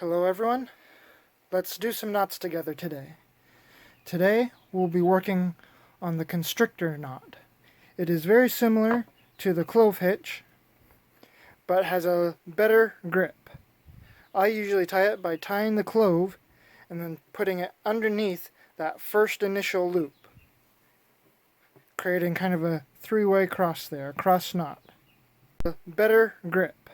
Hello everyone, let's do some knots together today. Today we'll be working on the constrictor knot. It is very similar to the clove hitch, but has a better grip. I usually tie it by tying the clove and then putting it underneath that first initial loop, creating kind of a three-way cross there, a cross knot. A better grip.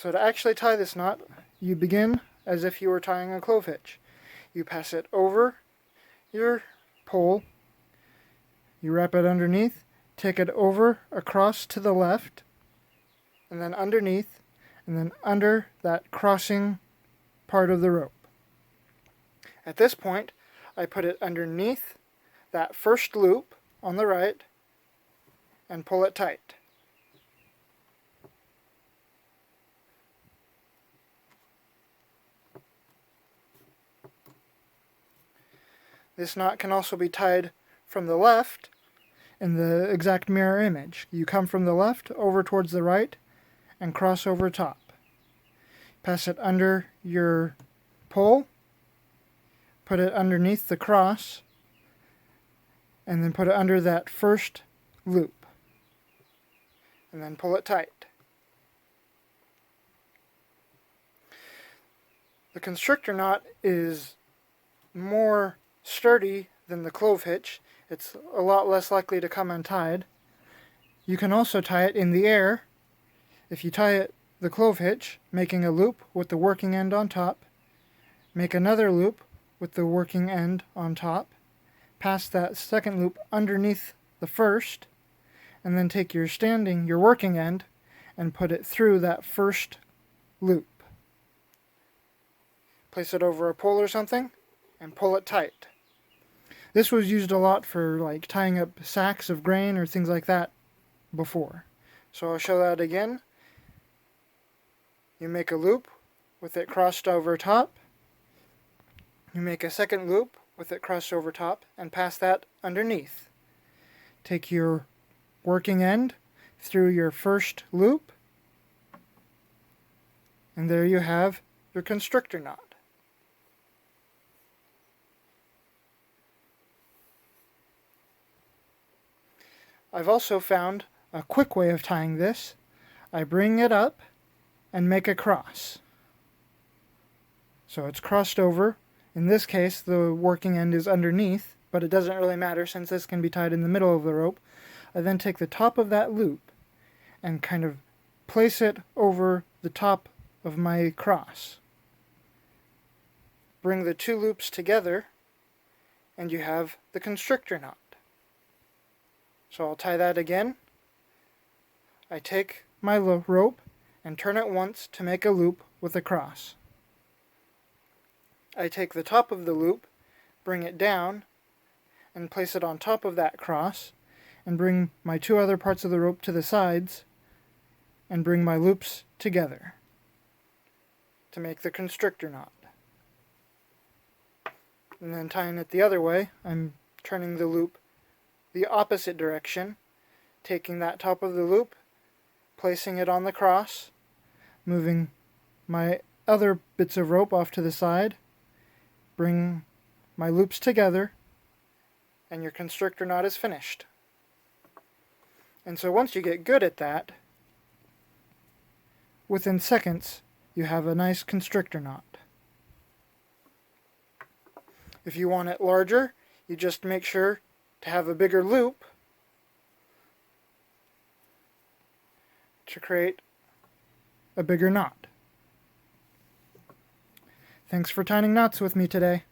So to actually tie this knot, you begin as if you were tying a clove hitch. You pass it over your pole, you wrap it underneath, take it over across to the left, and then underneath, and then under that crossing part of the rope. At this point, I put it underneath that first loop on the right and pull it tight. This knot can also be tied from the left in the exact mirror image. You come from the left over towards the right and cross over top. Pass it under your pole, put it underneath the cross, and then put it under that first loop. And then pull it tight. The constrictor knot is more sturdy than the clove hitch. It's a lot less likely to come untied. You can also tie it in the air. If you tie it the clove hitch, making a loop with the working end on top, make another loop with the working end on top, pass that second loop underneath the first, and then take your working end and put it through that first loop. Place it over a pole or something and pull it tight. This was used a lot for like tying up sacks of grain or things like that before. So I'll show that again. You make a loop with it crossed over top. You make a second loop with it crossed over top and pass that underneath. Take your working end through your first loop, and there you have your constrictor knot. I've also found a quick way of tying this. I bring it up and make a cross. So it's crossed over. In this case, the working end is underneath, but it doesn't really matter since this can be tied in the middle of the rope. I then take the top of that loop and kind of place it over the top of my cross. Bring the two loops together, and you have the constrictor knot. So I'll tie that again. I take my rope and turn it once to make a loop with a cross. I take the top of the loop, bring it down, and place it on top of that cross, and bring my two other parts of the rope to the sides, and bring my loops together to make the constrictor knot. And then tying it the other way, I'm turning the loop the opposite direction, taking that top of the loop, placing it on the cross, moving my other bits of rope off to the side, bring my loops together, and your constrictor knot is finished. And so once you get good at that, within seconds, you have a nice constrictor knot. If you want it larger, you just make sure to have a bigger loop to create a bigger knot. Thanks for tying knots with me today.